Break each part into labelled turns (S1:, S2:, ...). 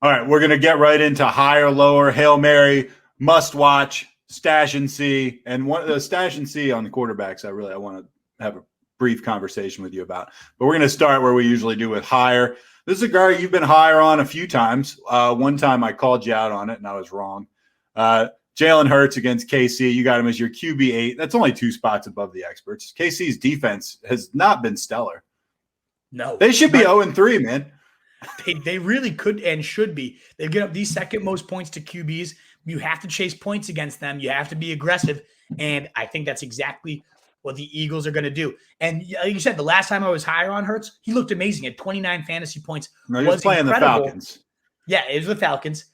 S1: All right, we're going to get right into higher, lower, Hail Mary, must watch, stash and see. And one of the stash and see on the quarterbacks, I want to have a brief conversation with you about. But we're going to start where we usually do with higher. This is a guy you've been higher on a few times. One time I called you out on it, and I was wrong. Jalen Hurts against KC. You got him as your QB8. That's only 2 spots above the experts. KC's defense has not been stellar.
S2: No.
S1: They should be 0-3, man.
S2: They really could and should be. They get up these second most points to QBs. You have to chase points against them. You have to be aggressive. And I think that's exactly what the Eagles are going to do. And like you said, the last time I was higher on Hurts, he looked amazing at 29 fantasy points.
S1: No, he was playing incredible. The Falcons.
S2: Yeah, it was the Falcons.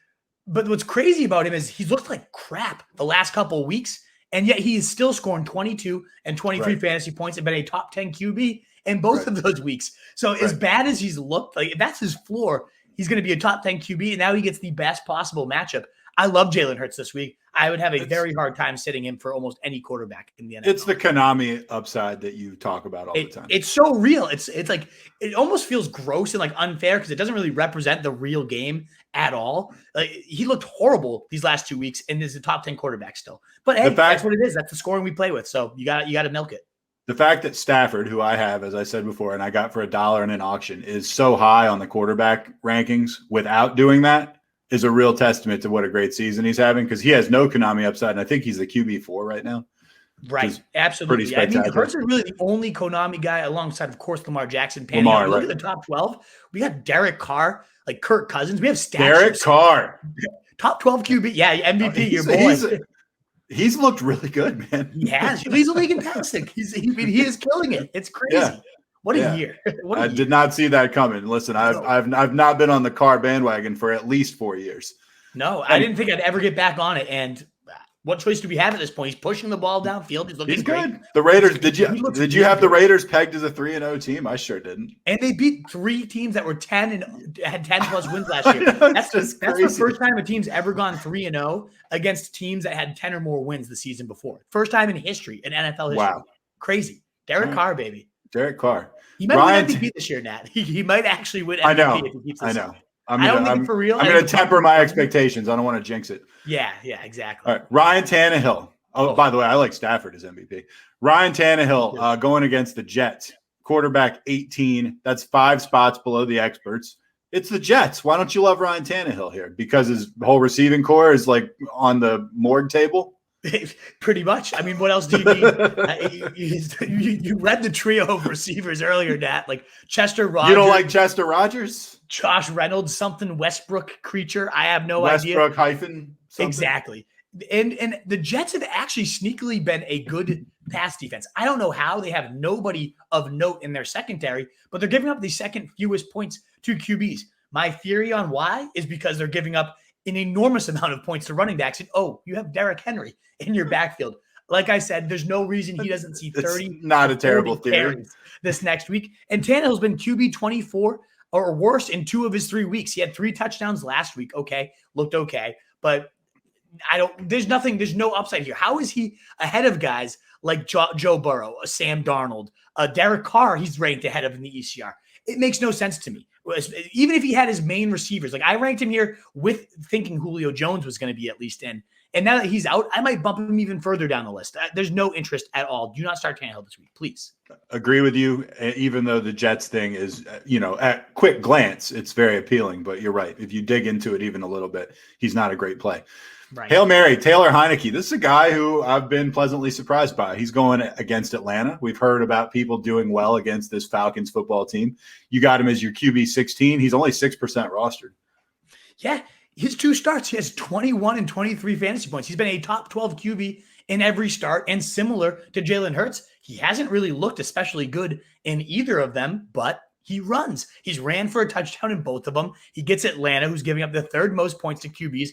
S2: But what's crazy about him is he's looked like crap the last couple of weeks. And yet he is still scoring 22 and 23 fantasy points and been a top 10 QB in both of those weeks. So as bad as he's looked, like if that's his floor, he's going to be a top 10 QB, and now he gets the best possible matchup. I love Jalen Hurts this week. I would have a very hard time sitting him for almost any quarterback in the NFL.
S1: It's the Konami upside that you talk about all the time.
S2: It's so real. It's like it almost feels gross and like unfair because it doesn't really represent the real game at all. Like he looked horrible these last 2 weeks and is a top 10 quarterback still. But hey, that's what it is. That's the scoring we play with. So you got to milk it.
S1: The fact that Stafford, who I have, as I said before, and I got for $1 in an auction, is so high on the quarterback rankings without doing that is a real testament to what a great season he's having because he has no Konami upside, and I think he's the QB4 right now.
S2: Right, absolutely. I mean, Hurts is really the only Konami guy alongside, of course, Lamar Jackson. Look at the top 12. We got Derek Carr, like Kirk Cousins. We have stats. Derek
S1: Carr.
S2: Top 12 QB. Yeah, MVP, your boy.
S1: He's looked really good, man.
S2: He has. He's a league in passing. He is killing it. It's crazy.
S1: Yeah.
S2: What a year.
S1: I did not see that coming. Listen, I've not been on the Carr bandwagon for at least 4 years.
S2: No, I didn't think I'd ever get back on it. And what choice do we have at this point? He's pushing the ball downfield. He's looking great.
S1: Good. The Raiders, did you have the Raiders pegged as a 3-0 team? I sure didn't.
S2: And they beat 3 teams that were 10 and had 10 plus wins last year. That's the first time a team's ever gone 3-0 against teams that had 10 or more wins the season before. First time in history, in NFL history. Wow. Crazy. Derek Carr, baby.
S1: Derek Carr.
S2: He might win MVP this year, Nat. He might actually win MVP if he keeps this up. I don't think for real.
S1: I'm going to temper my expectations. I don't want to jinx it.
S2: Yeah, exactly.
S1: All right, Ryan Tannehill. Oh, by the way, I like Stafford as MVP. Ryan Tannehill going against the Jets. Quarterback 18. That's 5 spots below the experts. It's the Jets. Why don't you love Ryan Tannehill here? Because his whole receiving core is like on the morgue table?
S2: Pretty much. I mean, what else do you need? You read the trio of receivers earlier, Nat. Like Chester Rogers.
S1: You don't like Chester Rogers?
S2: Josh Reynolds, something Westbrook creature. I have no idea.
S1: Westbrook hyphen. Something.
S2: Exactly. And the Jets have actually sneakily been a good pass defense. I don't know how they have nobody of note in their secondary, but they're giving up the second fewest points to QBs. My theory on why is because they're giving up an enormous amount of points to running backs. And you have Derrick Henry in your backfield. Like I said, there's no reason he doesn't see 30.
S1: Not a terrible theory
S2: this next week. And Tannehill's been QB 24 or worse in 2 of his 3 weeks. He had 3 touchdowns last week. Okay, looked okay, but there's no upside here. How is he ahead of guys like Joe Burrow, Sam Darnold, Derek Carr? He's ranked ahead of in the ECR. It makes no sense to me. Even if he had his main receivers, like I ranked him here with thinking Julio Jones was going to be at least in. And now that he's out, I might bump him even further down the list. There's no interest at all. Do not start Tannehill this week, please.
S1: Agree with you, even though the Jets thing is, at quick glance, it's very appealing. But you're right. If you dig into it even a little bit, he's not a great play. Right. Hail Mary, Taylor Heinicke. This is a guy who I've been pleasantly surprised by. He's going against Atlanta. We've heard about people doing well against this Falcons football team. You got him as your QB 16. He's only 6% rostered.
S2: Yeah, his 2 starts, he has 21 and 23 fantasy points. He's been a top 12 QB in every start, and similar to Jalen Hurts, he hasn't really looked especially good in either of them, but he runs. He's ran for a touchdown in both of them. He gets Atlanta, who's giving up the 3rd most points to QBs.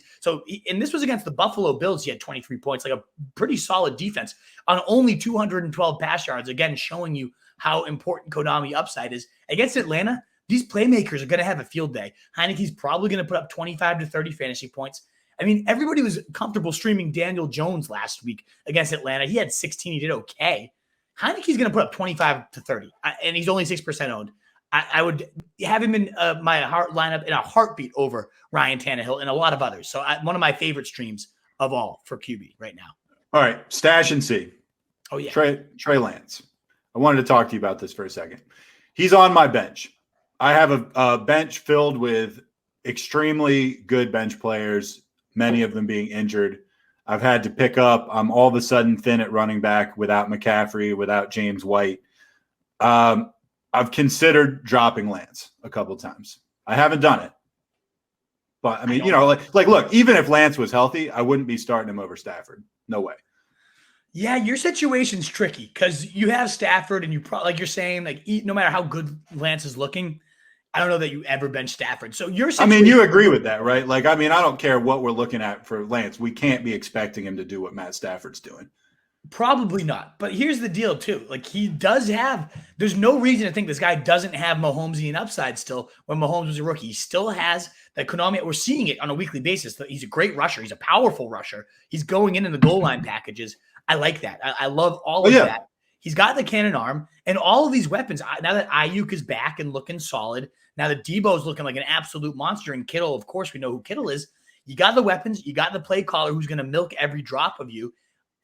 S2: And this was against the Buffalo Bills. He had 23 points, like a pretty solid defense on only 212 pass yards. Again, showing you how important Konami upside is. Against Atlanta, these playmakers are going to have a field day. Heinicke's probably going to put up 25 to 30 fantasy points. I mean, everybody was comfortable streaming Daniel Jones last week against Atlanta. He had 16. He did okay. Heinicke's going to put up 25 to 30, and he's only 6% owned. I would have him in my heart lineup in a heartbeat over Ryan Tannehill and a lot of others. So one of my favorite streams of all for QB right now.
S1: All right, stash and see.
S2: Oh yeah,
S1: Trey Lance. I wanted to talk to you about this for a second. He's on my bench. I have a bench filled with extremely good bench players, many of them being injured. I've had to pick up. I'm all of a sudden thin at running back without McCaffrey, without James White. I've considered dropping Lance a couple times. I haven't done it. But, I mean, look, even if Lance was healthy, I wouldn't be starting him over Stafford. No way.
S2: Yeah, your situation's tricky because you have Stafford and you probably, like you're saying, like no matter how good Lance is looking, I don't know that you ever bench Stafford. So your situation,
S1: I mean, you agree with that, right? Like, I mean, I don't care what we're looking at for Lance. We can't be expecting him to do what Matt Stafford's doing.
S2: Probably not. But here's the deal, too. Like, he does have – there's no reason to think this guy doesn't have Mahomesian upside still when Mahomes was a rookie. He still has that Konami. We're seeing it on a weekly basis. He's a great rusher. He's a powerful rusher. He's going in the goal line packages. I like that. I love all of that. He's got the cannon arm and all of these weapons. Now that Ayuk is back and looking solid, now that Debo's looking like an absolute monster, and Kittle, of course, we know who Kittle is. You got the weapons. You got the play caller who's going to milk every drop of you.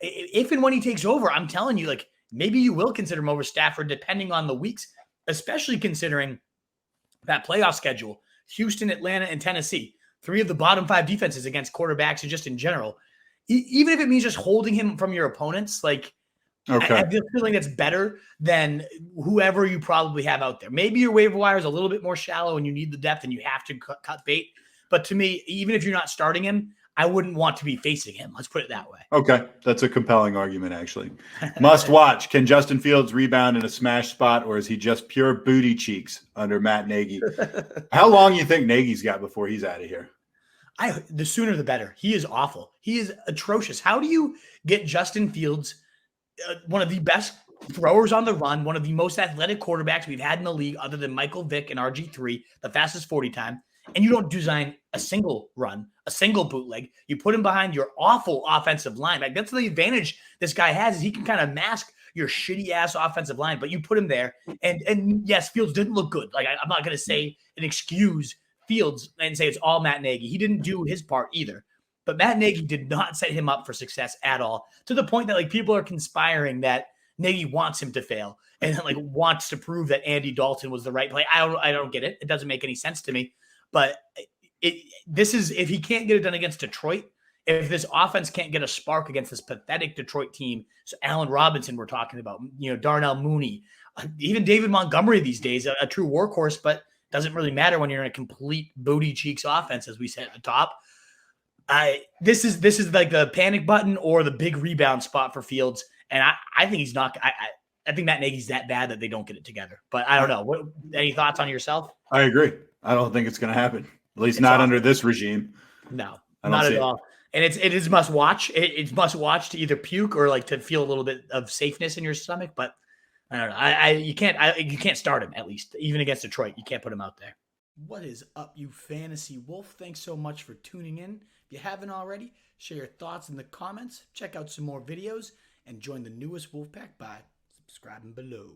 S2: If and when he takes over, I'm telling you, like, maybe you will consider him over Stafford depending on the weeks, especially considering that playoff schedule. Houston, Atlanta, and Tennessee, 3 of the bottom 5 defenses against quarterbacks and just in general. Even if it means just holding him from your opponents, like, okay. I have this feeling that's better than whoever you probably have out there. Maybe your waiver wire is a little bit more shallow and you need the depth and you have to cut bait. But to me, even if you're not starting him, I wouldn't want to be facing him. Let's put it that way.
S1: Okay. That's a compelling argument, actually. Must watch. Can Justin Fields rebound in a smash spot, or is he just pure booty cheeks under Matt Nagy? How long do you think Nagy's got before he's out of here?
S2: The sooner the better. He is awful. He is atrocious. How do you get Justin Fields, one of the best throwers on the run, one of the most athletic quarterbacks we've had in the league other than Michael Vick and RG3, the fastest 40 time, and you don't design a single run, a single bootleg. You put him behind your awful offensive line. Like, that's the advantage this guy has, is he can kind of mask your shitty-ass offensive line, but you put him there. And yes, Fields didn't look good. Like, I'm not going to say and excuse Fields and say it's all Matt Nagy. He didn't do his part either. But Matt Nagy did not set him up for success at all, to the point that, like, people are conspiring that Nagy wants him to fail and, like, wants to prove that Andy Dalton was the right play. I don't get it. It doesn't make any sense to me. But this is, if he can't get it done against Detroit, if this offense can't get a spark against this pathetic Detroit team, so Allen Robinson we're talking about, Darnell Mooney, even David Montgomery these days, a true workhorse, but doesn't really matter when you're in a complete booty cheeks offense, as we said at the top. This is like the panic button or the big rebound spot for Fields, and I think he's not. I think Matt Nagy's that bad that they don't get it together. But I don't know. Any thoughts on yourself?
S1: I agree. I don't think it's going to happen. At least not under this regime.
S2: No, not at all. And it is must watch. It's must watch to either puke or, like, to feel a little bit of safeness in your stomach. But I don't know. You can't start him, at least, even against Detroit. You can't put him out there. What is up, you fantasy wolf? Thanks so much for tuning in. If you haven't already, share your thoughts in the comments. Check out some more videos and join the newest Wolfpack by subscribing below.